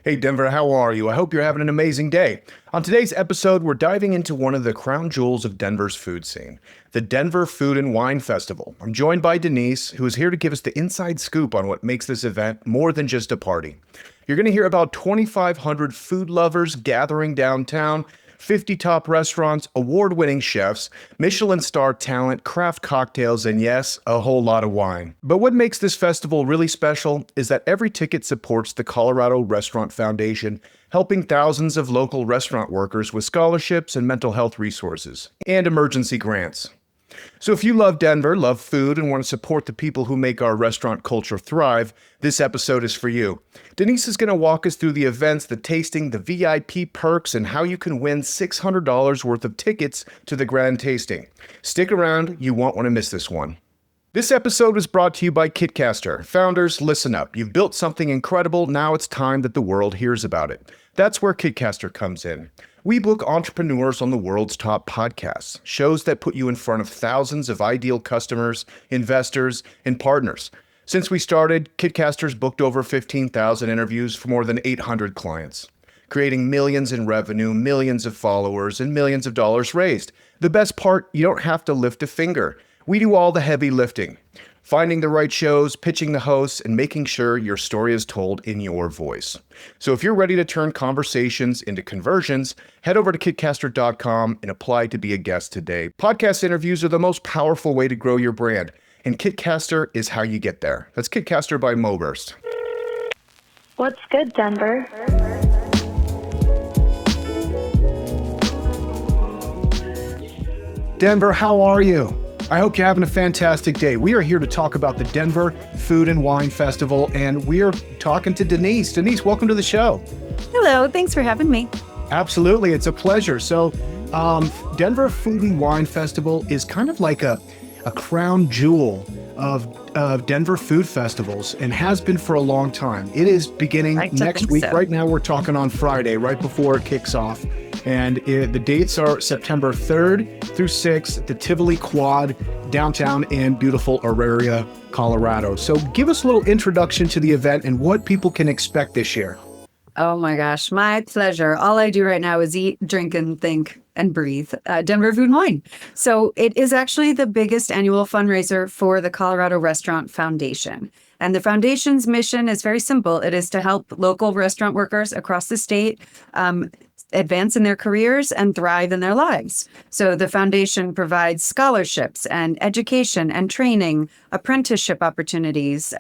Hey Denver, how are you? I hope you're having an amazing day. On today's episode, we're diving into one of the crown jewels of Denver's food scene, the Denver Food and Wine Festival. I'm joined by Denise, who is here to give us the inside scoop on what makes this event more than just a party. You're going to hear about 2,500 food lovers gathering downtown, 50 top restaurants, award-winning chefs, Michelin star talent, craft cocktails, and yes, a whole lot of wine. But what makes this festival really special is that every ticket supports the Colorado Restaurant Foundation, helping thousands of local restaurant workers with scholarships and mental health resources, and emergency grants. So if you love Denver, love food, and want to support the people who make our restaurant culture thrive, this episode is for you. Denise is going to walk us through the events, the tasting, the VIP perks, and how you can win $600 worth of tickets to the grand tasting. Stick around, you won't want to miss this one. This episode is brought to you by Kitcaster. Founders, listen up. You've built something incredible. Now it's time that the world hears about it. That's where Kitcaster comes in. We book entrepreneurs on the world's top podcasts, shows that put you in front of thousands of ideal customers, investors, and partners. Since we started, Kitcaster's booked over 15,000 interviews for more than 800 clients, creating millions in revenue, millions of followers, and millions of dollars raised. The best part, you don't have to lift a finger. We do all the heavy lifting, finding the right shows, pitching the hosts, and making sure your story is told in your voice. So if you're ready to turn conversations into conversions, head over to kitcaster.com and apply to be a guest today. Podcast interviews are the most powerful way to grow your brand, and Kitcaster is how you get there. That's Kitcaster by Moburst. What's good, Denver? Denver, how are you? I hope you're having a fantastic day. We are here to talk about the Denver Food and Wine Festival, and we are talking to Denise. Denise, welcome to the show. Hello, thanks for having me. Absolutely, it's a pleasure. So, Denver Food and Wine Festival is kind of like a crown jewel of Denver food festivals and has been for a long time. It is beginning next week. So. Right now, we're talking on Friday, right before it kicks off. And the dates are September 3rd through 6th at the Tivoli Quad, downtown in beautiful Auraria, Colorado. So give us a little introduction to the event and what people can expect this year. Oh my gosh, my pleasure. All I do right now is eat, drink, and think and breathe Denver Food and Wine. So it is actually the biggest annual fundraiser for the Colorado Restaurant Foundation. And the foundation's mission is very simple. It is to help local restaurant workers across the state advance in their careers and thrive in their lives. So the foundation provides scholarships and education and training, apprenticeship opportunities,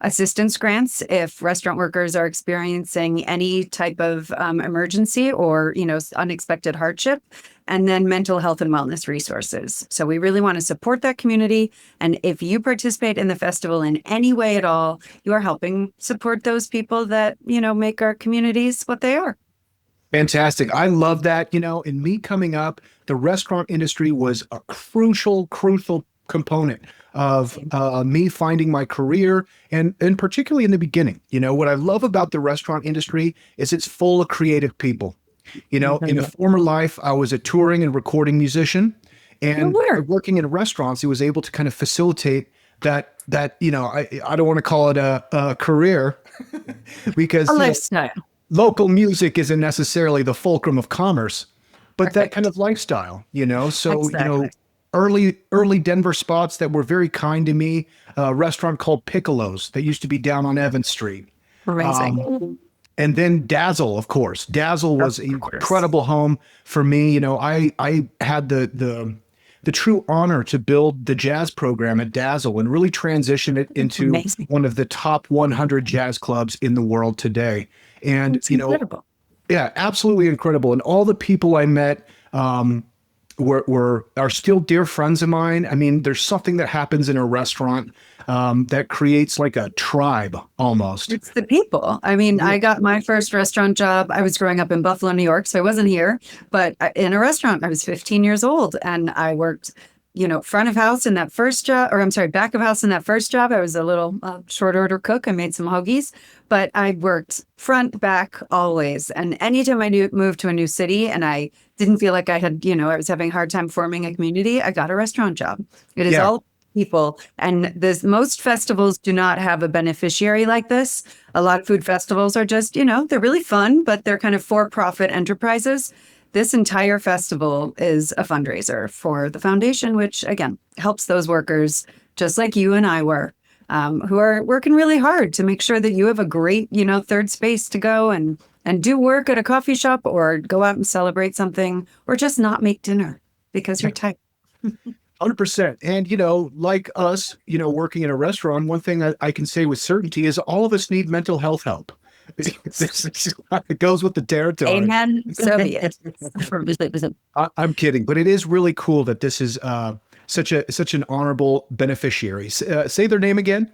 assistance grants if restaurant workers are experiencing any type of emergency or, unexpected hardship, and then mental health and wellness resources. So we really want to support that community. And if you participate in the festival in any way at all, you are helping support those people that, make our communities what they are. Fantastic. I love that. In me coming up, the restaurant industry was a crucial component of me finding my career and particularly in the beginning. What I love about the restaurant industry is it's full of creative people. In a former life, I was a touring and recording musician, and working in restaurants, it was able to kind of facilitate that I don't want to call it a career because a lifestyle. Local music isn't necessarily the fulcrum of commerce, but that kind of lifestyle, so, exactly. Early Denver spots that were very kind to me, a restaurant called Piccolo's that used to be down on Evans Street. Amazing. And then Dazzle, of course. Dazzle was an incredible home for me. I had the true honor to build the jazz program at Dazzle and really transition it into one of the top 100 jazz clubs in the world today. And, incredible. Yeah, absolutely incredible. And all the people I met are still dear friends of mine. I mean, there's something that happens in a restaurant that creates like a tribe almost. It's the people. I mean, I got my first restaurant job. I was growing up in Buffalo, New York, so I wasn't here. But in a restaurant, I was 15 years old, and I worked front of house in that first job, back of house in that first job. I was a little short order cook. I made some hoagies, but I worked front, back, always. And anytime I moved to a new city and I didn't feel like I had, I was having a hard time forming a community, I got a restaurant job. It is all people. And most festivals do not have a beneficiary like this. A lot of food festivals are just, they're really fun, but they're kind of for-profit enterprises. This entire festival is a fundraiser for the foundation, which again helps those workers just like you and I were, who are working really hard to make sure that you have a great, third space to go and do work at a coffee shop or go out and celebrate something or just not make dinner because you're tired. 100%. And, like us, working in a restaurant, one thing I can say with certainty is all of us need mental health help. It goes with the territory. Amen. So be it. I'm kidding, but it is really cool that this is such an honorable beneficiary. Say their name again.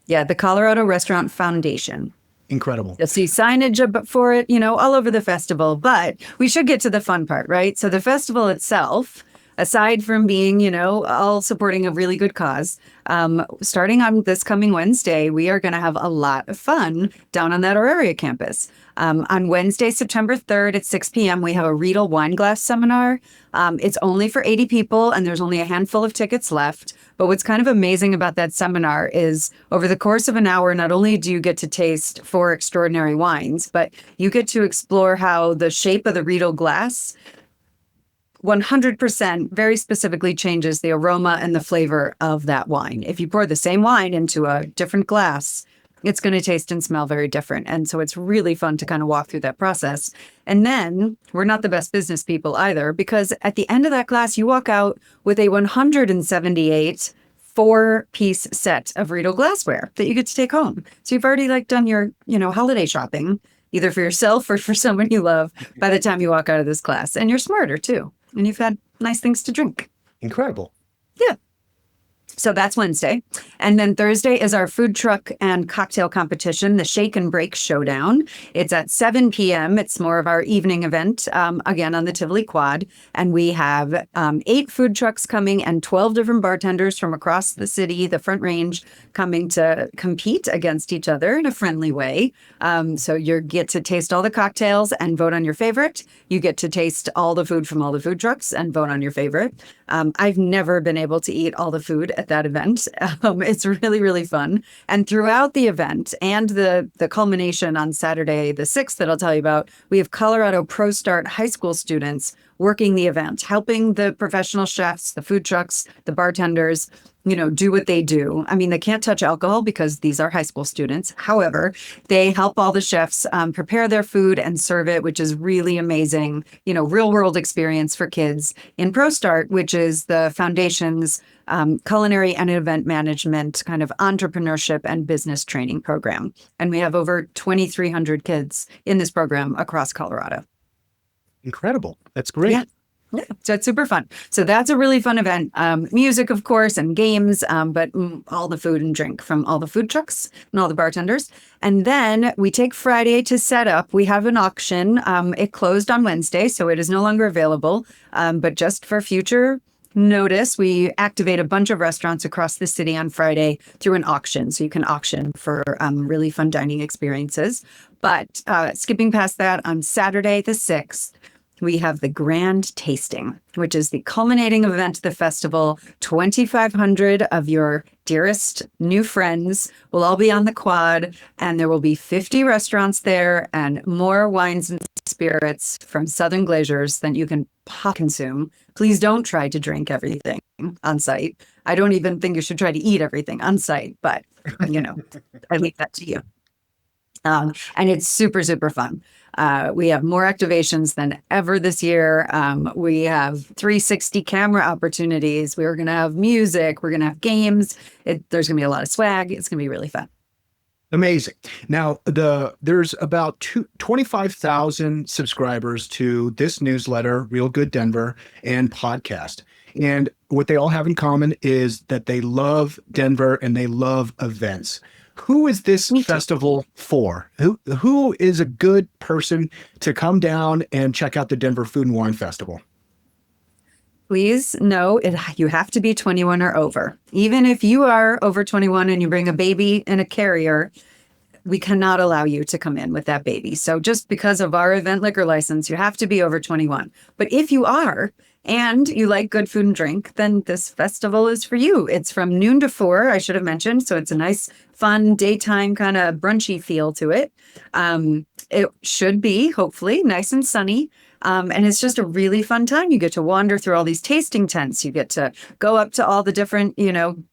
Yeah, the Colorado Restaurant Foundation. Incredible. You'll see signage for it, all over the festival. But we should get to the fun part, right? So the festival itself, aside from being, all supporting a really good cause, starting on this coming Wednesday, we are going to have a lot of fun down on that Auraria campus. On Wednesday, September 3rd at 6 p.m., we have a Riedel wine glass seminar. It's only for 80 people, and there's only a handful of tickets left. But what's kind of amazing about that seminar is over the course of an hour, not only do you get to taste 4 extraordinary wines, but you get to explore how the shape of the Riedel glass 100% very specifically changes the aroma and the flavor of that wine. If you pour the same wine into a different glass, it's going to taste and smell very different. And so it's really fun to kind of walk through that process. And then we're not the best business people either, because at the end of that glass, you walk out with a 178 4-piece set of Riedel glassware that you get to take home. So you've already done your, holiday shopping, either for yourself or for someone you love by the time you walk out of this class. And you're smarter too. And you've had nice things to drink. Incredible. Yeah. So that's Wednesday. And then Thursday is our food truck and cocktail competition, the Shake and Break Showdown. It's at 7 p.m. It's more of our evening event, again, on the Tivoli Quad. And we have 8 food trucks coming and 12 different bartenders from across the city, the Front Range, coming to compete against each other in a friendly way. So you get to taste all the cocktails and vote on your favorite. You get to taste all the food from all the food trucks and vote on your favorite. I've never been able to eat all the food at that event. It's really, really fun. And throughout the event and the culmination on Saturday, the 6th that I'll tell you about, we have Colorado ProStart high school students working the event, helping the professional chefs, the food trucks, the bartenders, do what they do. I mean, they can't touch alcohol because these are high school students. However, they help all the chefs prepare their food and serve it, which is really amazing, real world experience for kids in ProStart, which is the foundation's culinary and event management kind of entrepreneurship and business training program. And we have over 2,300 kids in this program across Colorado. Incredible. That's great. Yeah. So it's super fun. So that's a really fun event. Music, of course, and games, but all the food and drink from all the food trucks and all the bartenders. And then we take Friday to set up. We have an auction. It closed on Wednesday, so it is no longer available. But just for future notice, we activate a bunch of restaurants across the city on Friday through an auction. So you can auction for really fun dining experiences. But skipping past that, on Saturday the 6th, we have the Grand Tasting, which is the culminating event of the festival. 2,500 of your dearest new friends will all be on the quad, and there will be 50 restaurants there and more wines and spirits from Southern Glaciers than you can consume. Please don't try to drink everything on site. I don't even think you should try to eat everything on site, but, I leave that to you. And it's super, super fun. We have more activations than ever this year. We have 360 camera opportunities. We're going to have music. We're going to have games. There's going to be a lot of swag. It's going to be really fun. Amazing. Now, there's about 25,000 subscribers to this newsletter, Real Good Denver, and podcast. And what they all have in common is that they love Denver and they love events. Who is this festival for? Who is a good person to come down and check out the Denver Food and Wine Festival? Please know you have to be 21 or over. Even if you are over 21 and you bring a baby in a carrier, we cannot allow you to come in with that baby. So just because of our event liquor license, you have to be over 21. But if you are, and you like good food and drink, then this festival is for you. It's from noon to 4, I should have mentioned. So it's a nice, fun daytime kind of brunchy feel to it. It should be, hopefully, nice and sunny. And it's just a really fun time. You get to wander through all these tasting tents. You get to go up to all the different,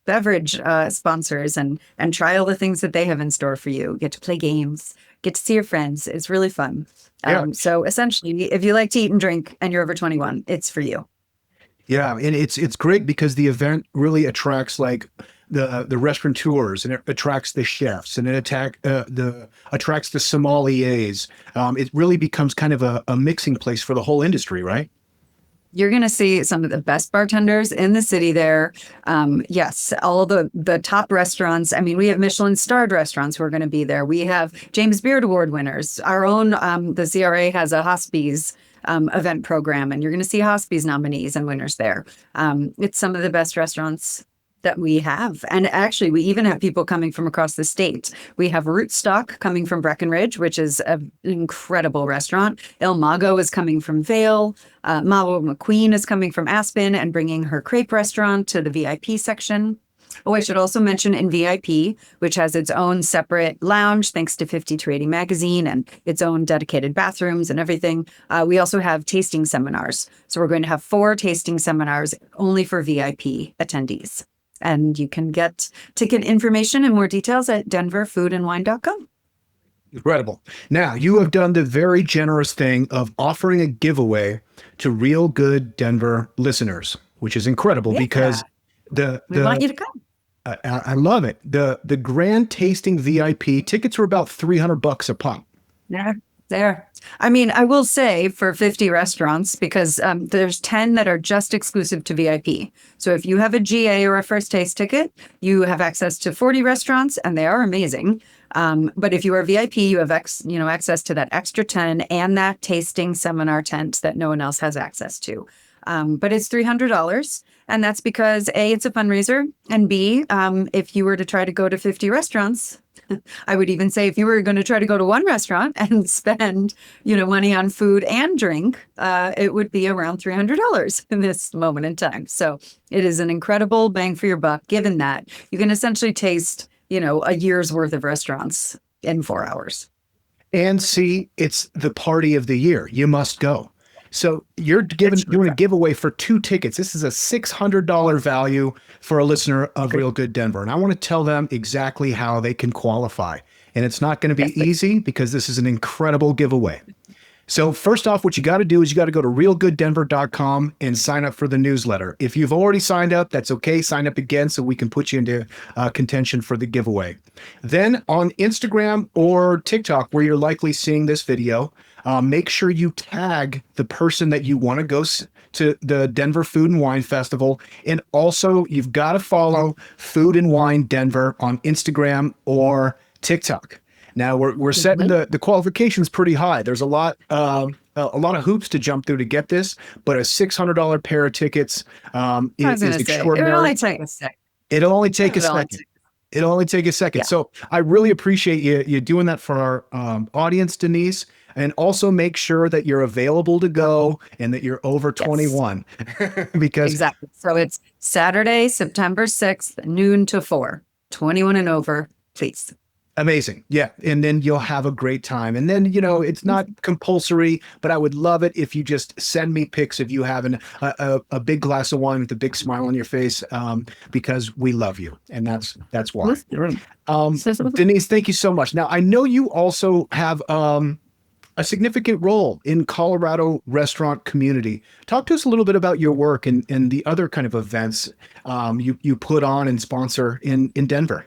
beverage sponsors and try all the things that they have in store for you. Get to play games, get to see your friends. It's really fun. Yeah. So essentially, if you like to eat and drink and you're over 21, it's for you. Yeah, and it's great because the event really attracts like the restaurateurs, and it attracts the chefs, and it attracts the sommeliers. It really becomes kind of a mixing place for the whole industry, right? You're going to see some of the best bartenders in the city there. Yes, all the top restaurants. I mean, we have Michelin starred restaurants who are going to be there. We have James Beard Award winners. Our own, the CRA has a Hospies event program, and you're going to see Hospies nominees and winners there. It's some of the best restaurants that we have. And actually, we even have people coming from across the state. We have Rootstock coming from Breckenridge, which is an incredible restaurant. Il Mago is coming from Vail. Mavo McQueen is coming from Aspen and bringing her crepe restaurant to the VIP section. Oh, I should also mention in VIP, which has its own separate lounge, thanks to 50 to 80 magazine, and its own dedicated bathrooms and everything. We also have tasting seminars. So we're going to have 4 tasting seminars only for VIP attendees. And you can get ticket information and more details at denverfoodandwine.com. Incredible. Now, you have done the very generous thing of offering a giveaway to Real Good Denver listeners, which is incredible because we want you to come. I love it. The grand tasting VIP tickets were about $300 a pop. Yeah, there. I mean, I will say for 50 restaurants, because there's 10 that are just exclusive to VIP. So if you have a GA or a first taste ticket, you have access to 40 restaurants, and they are amazing. But if you are VIP, you have access to that extra 10 and that tasting seminar tent that no one else has access to. But it's $300. And that's because A, it's a fundraiser. And B, if you were to try to go to 50 restaurants, I would even say if you were going to try to go to one restaurant and spend, money on food and drink, it would be around $300 in this moment in time. So it is an incredible bang for your buck, given that you can essentially taste, a year's worth of restaurants in 4 hours. And see, it's the party of the year. You must go. So you're going to give away for 2 tickets. This is a $600 value for a listener of Real Good Denver. And I want to tell them exactly how they can qualify. And it's not going to be easy because this is an incredible giveaway. So first off, what you got to do is you got to go to realgooddenver.com and sign up for the newsletter. If you've already signed up, that's okay. Sign up again so we can put you into contention for the giveaway. Then on Instagram or TikTok, where you're likely seeing this video, make sure you tag the person that you want to go to the Denver Food and Wine Festival. And also, you've got to follow Food and Wine Denver on Instagram or TikTok. Now we're setting the qualifications pretty high. There's a lot of hoops to jump through to get this, but a $600 pair of tickets is extraordinary. It'll only take a second. It'll only take a second. It'll only take a second. Yeah. So I really appreciate you doing that for our audience, Denise. And also make sure that you're available to go and that you're over 21. Because exactly. So it's Saturday, September 6th, noon to 4. 21 and over, please. Amazing. Yeah. And then you'll have a great time. And then, it's not compulsory, but I would love it if you just send me pics of you having a big glass of wine with a big smile on your face, because we love you. And that's why. Denise, thank you so much. Now, I know you also have a significant role in Colorado restaurant community. Talk to us a little bit about your work and the other kind of events you put on and sponsor in Denver.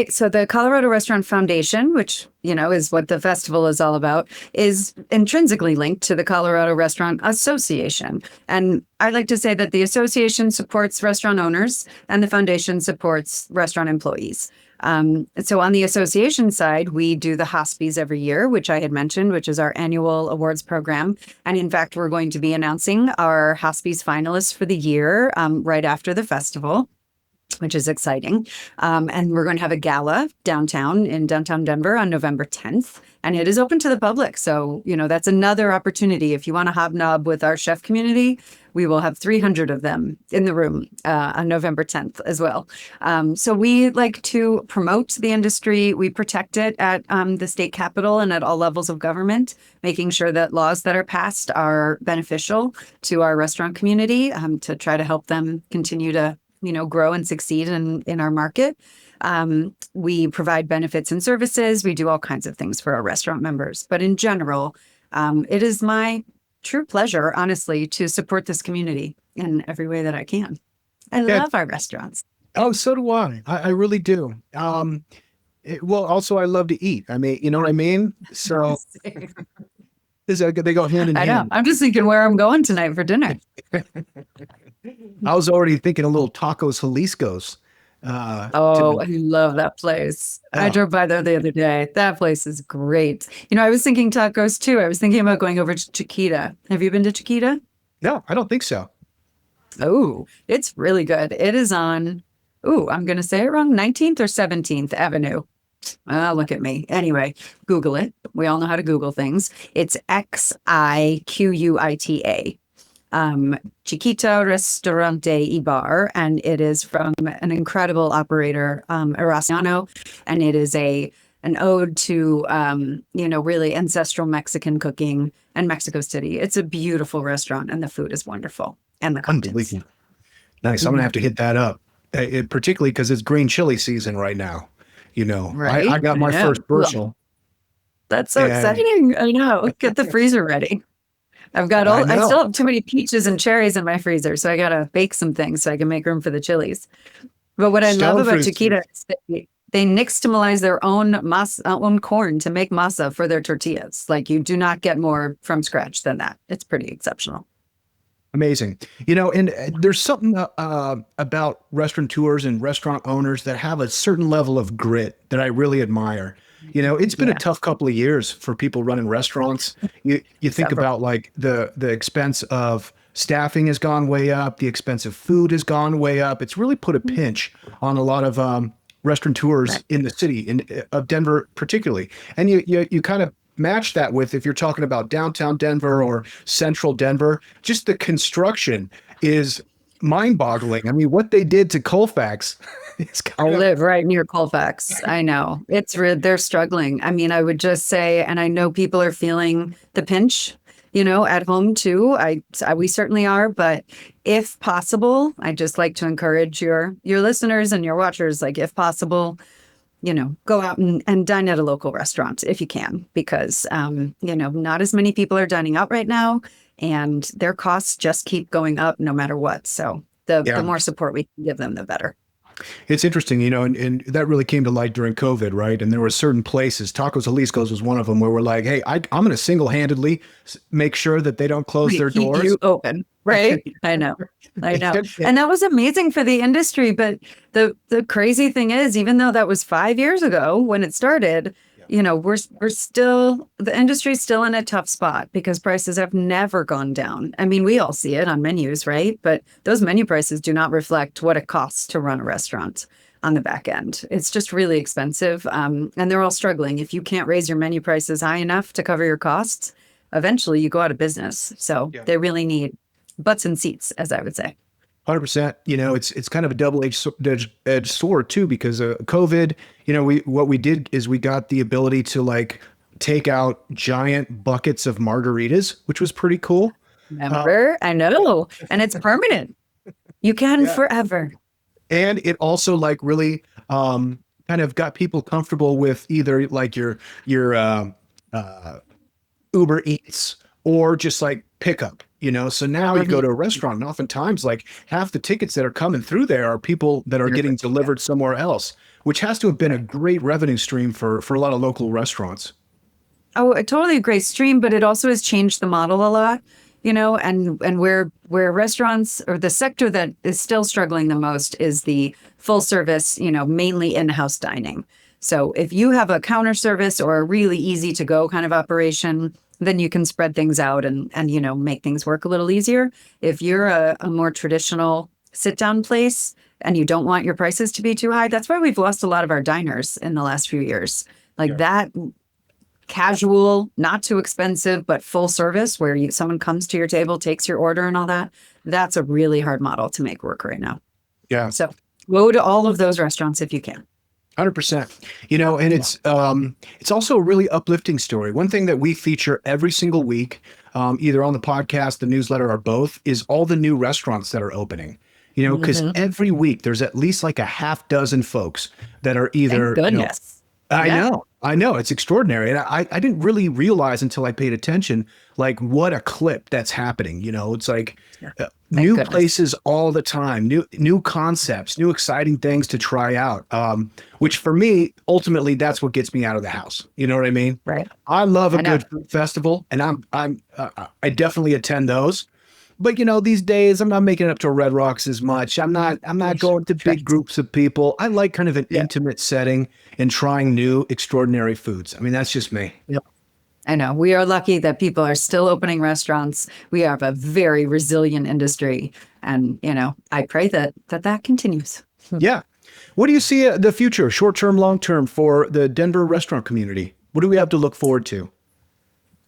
So the Colorado Restaurant Foundation, which, is what the festival is all about, is intrinsically linked to the Colorado Restaurant Association. And I like to say that the association supports restaurant owners and the foundation supports restaurant employees. So on the association side, we do the Hospies every year, which I had mentioned, which is our annual awards program. And in fact, we're going to be announcing our Hospies finalists for the year right after the festival, which is exciting. And we're going to have a gala in downtown Denver on November 10th. and it is open to the public. So, that's another opportunity. If you want to hobnob with our chef community, we will have 300 of them in the room on November 10th as well. So we like to promote the industry. We protect it at the state capitol and at all levels of government, making sure that laws that are passed are beneficial to our restaurant community, to try to help them continue to, grow and succeed in our market. We provide benefits and services. We do all kinds of things for our restaurant members. But in general, it is my true pleasure, honestly, to support this community in every way that I can. I love our restaurants. Oh, so do I. I really do. Well, also, I love to eat. I mean, you know what I mean? So they go hand in I know. hand. I'm just thinking where I'm going tonight for dinner. I was already thinking a little tacos Jalisco's. I love that place. I Oh. drove by there the other day. That place is great. I was thinking tacos too. I was thinking about going over to Chiquita. Have you been to Chiquita? No, I don't think so. Oh, it's really good. It is on, I'm going to say it wrong, 19th or 17th Avenue. Look at me. Anyway, Google it. We all know how to Google things. It's Xiquita. Chiquita Restaurante y Bar, and it is from an incredible operator, Erasmiano, and it is an ode to really ancestral Mexican cooking and Mexico City. It's a beautiful restaurant, and the food is wonderful, and the cocktails. Unbelievable. Nice. I'm gonna have to hit that up, particularly because it's green chili season right now. Right? I got my I know. first bushel. That's so And- exciting. I know. Get the freezer ready. I've got I I know. still have too many peaches and cherries in my freezer, so I gotta bake some things so I can make room for the chilies. But what I love Stone about fruits. Chiquita is that they nixtamalize their own own corn to make masa for their tortillas. Like, you do not get more from scratch than that. It's pretty exceptional. Amazing. And there's something about restaurateurs and restaurant owners that have a certain level of grit that I really admire. It's been a tough couple of years for people running restaurants. You think about like the expense of staffing has gone way up, the expense of food has gone way up. It's really put a pinch on a lot of restaurateurs in the city of Denver, particularly. And you kind of match that with, if you're talking about downtown Denver or central Denver, just the construction is mind-boggling. I mean, what they did to Colfax is I live right near Colfax. I know. They're struggling. I mean, I would just say, and I know people are feeling the pinch, at home too. We certainly are, but if possible, I just like to encourage your listeners and your watchers, like, if possible, go out and dine at a local restaurant if you can, because, not as many people are dining out right now, and their costs just keep going up no matter what. So the more support we can give them, the better. It's interesting, and that really came to light during COVID, right? And there were certain places, Tacos Jalisco's was one of them, where we're like, hey, I'm going to single-handedly make sure that they don't close their Keep doors. you open, right? I know. And that was amazing for the industry. But the crazy thing is, even though that was 5 years ago when it started, we're still, the industry's still in a tough spot because prices have never gone down. I mean, we all see it on menus, right? But those menu prices do not reflect what it costs to run a restaurant on the back end. It's just really expensive. And they're all struggling. If you can't raise your menu prices high enough to cover your costs, eventually you go out of business. So they really need butts and seats, as I would say. 100%. It's kind of a double-edged sword too, because COVID, what we did is we got the ability to like take out giant buckets of margaritas, which was pretty cool. Remember? I know. And it's permanent. You can forever. And it also like really kind of got people comfortable with either like your Uber Eats or just like pickup, so now you go to a restaurant and oftentimes like half the tickets that are coming through there are people that are getting delivered somewhere else, which has to have been a great revenue stream for a lot of local restaurants. Oh, a totally great stream, but it also has changed the model a lot, and where restaurants, or the sector that is still struggling the most, is the full service, mainly in-house dining. So if you have a counter service or a really easy to go kind of operation, then you can spread things out and make things work a little easier. If you're a more traditional sit down place and you don't want your prices to be too high, that's why we've lost a lot of our diners in the last few years. Like that casual, not too expensive, but full service where someone comes to your table, takes your order and all that. That's a really hard model to make work right now. Yeah. So go to all of those restaurants if you can. 100%. And it's also a really uplifting story. One thing that we feature every single week, either on the podcast, the newsletter, or both, is all the new restaurants that are opening. Because every week there's at least like a half dozen folks that are either. Thank goodness. I know. It's extraordinary. And I didn't really realize until I paid attention, like what a clip that's happening. It's like new places all the time, new concepts, new exciting things to try out. Which for me, ultimately, that's what gets me out of the house. You know what I mean? Right. I love a good food festival, and I definitely attend those. But these days I'm not making it up to Red Rocks as much. I'm not going to big groups of people. I like kind of an intimate setting and trying new extraordinary foods. I mean, that's just me. Yep. I know. We are lucky that people are still opening restaurants. We have a very resilient industry. And, I pray that continues. Yeah. What do you see the future, short-term, long-term, for the Denver restaurant community? What do we have to look forward to?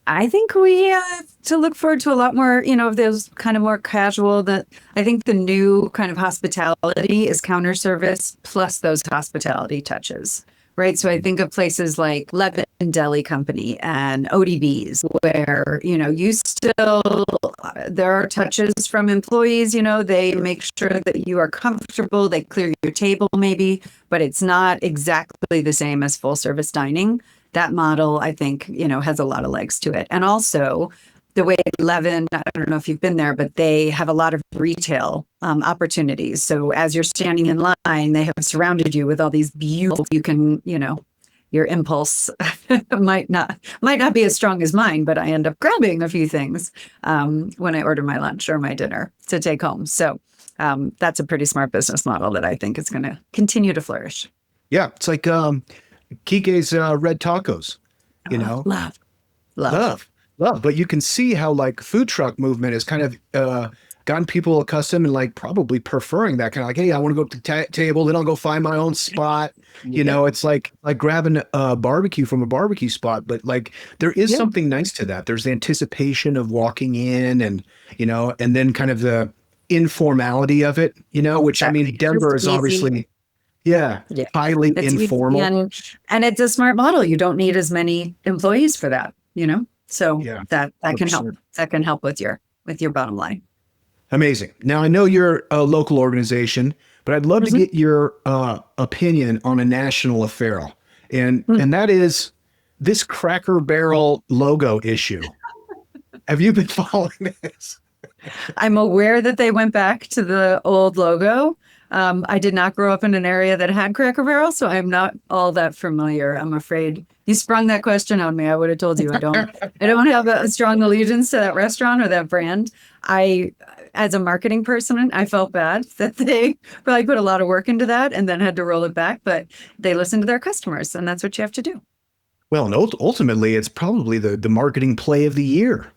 I think we have to look forward to a lot more, of those kind of more casual. That I think the new kind of hospitality is counter service plus those hospitality touches, right? So I think of places like Levin Deli Company and ODB's where, you still, there are touches from employees, they make sure that you are comfortable, they clear your table maybe, but it's not exactly the same as full service dining. That model, I think, has a lot of legs to it. And also the way Levin, I don't know if you've been there, but they have a lot of retail opportunities. So as you're standing in line, they have surrounded you with all these beautiful, you can, your impulse might not be as strong as mine, but I end up grabbing a few things when I order my lunch or my dinner to take home. So that's a pretty smart business model that I think is going to continue to flourish. Yeah. It's like, Kike's Red Tacos, Love. But you can see how like food truck movement has kind of gotten people accustomed and like probably preferring that kind of like, hey, I want to go to the table, then I'll go find my own spot. It's like grabbing a barbecue from a barbecue spot, but like there is something nice to that. There's the anticipation of walking in and, and then kind of the informality of it, which I mean, Denver is obviously... Yeah, highly informal. And it's a smart model. You don't need as many employees for that, So that can help. That can help with your bottom line. Amazing. Now I know you're a local organization, but I'd love to get your opinion on a national affair, and that is this Cracker Barrel logo issue. Have you been following this? I'm aware that they went back to the old logo. I did not grow up in an area that had Cracker Barrel, so I'm not all that familiar. I'm afraid you sprung that question on me. I would have told you I don't have a strong allegiance to that restaurant or that brand. As a marketing person, I felt bad that they probably put a lot of work into that and then had to roll it back, but they listened to their customers, and that's what you have to do. Well, and ultimately, it's probably the marketing play of the year.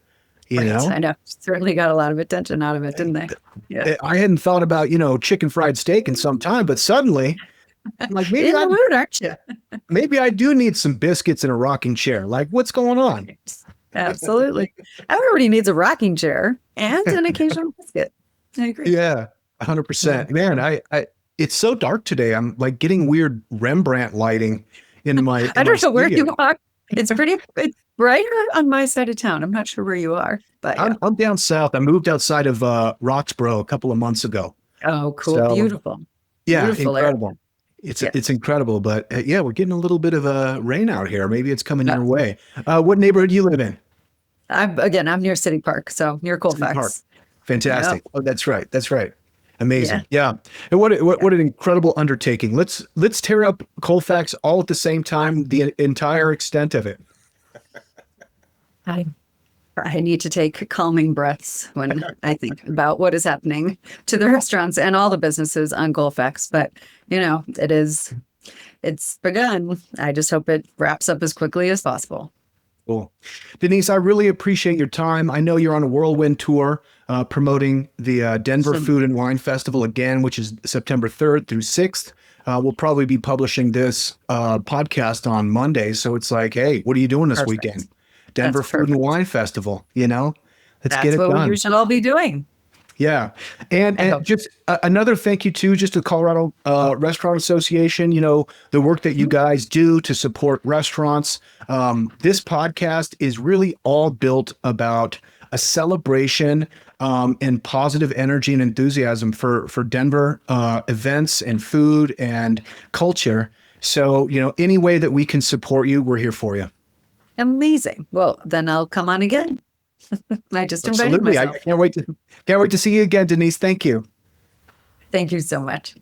I know. Certainly got a lot of attention out of it, didn't they? Yeah. I hadn't thought about, chicken fried steak in some time, but suddenly I'm like, maybe in the mood, aren't you? Maybe I do need some biscuits and a rocking chair. Like, what's going on? Absolutely. Everybody needs a rocking chair and an occasional biscuit. I agree. Yeah, 100%. Man, I it's so dark today. I'm like getting weird Rembrandt lighting in my I don't know where you are. It's brighter on my side of town. I'm not sure where you are, but I'm down south. I moved outside of Roxborough a couple of months ago. Oh, cool. So, beautiful. Yeah, beautiful incredible. It's incredible, but we're getting a little bit of rain out here. Maybe it's coming your way. What neighborhood do you live in? I'm near City Park, so near Colfax. Fantastic. Yeah. Oh, that's right. Amazing. Yeah. And what an incredible undertaking. Let's tear up Colfax all at the same time, the entire extent of it. I need to take calming breaths when I think about what is happening to the restaurants and all the businesses on Colfax. But, it's begun. I just hope it wraps up as quickly as possible. Cool. Denise, I really appreciate your time. I know you're on a whirlwind tour promoting the Denver Food and Wine Festival again, which is September 3rd through 6th. We'll probably be publishing this podcast on Monday. So it's like, hey, what are you doing this Perfect. weekend? Denver That's Food and perfect. Wine Festival, let's get That's it what done. you should all be doing. Yeah. And hope. just another thank you too, just to the Colorado Restaurant Association, the work that you guys do to support restaurants. This podcast is really all built about a celebration and positive energy and enthusiasm for Denver events and food and culture. So, any way that we can support you, we're here for you. Amazing. Well, then I'll come on again. I just invited Absolutely. I myself. can't wait to see you again, Denise. Thank you. Thank you so much.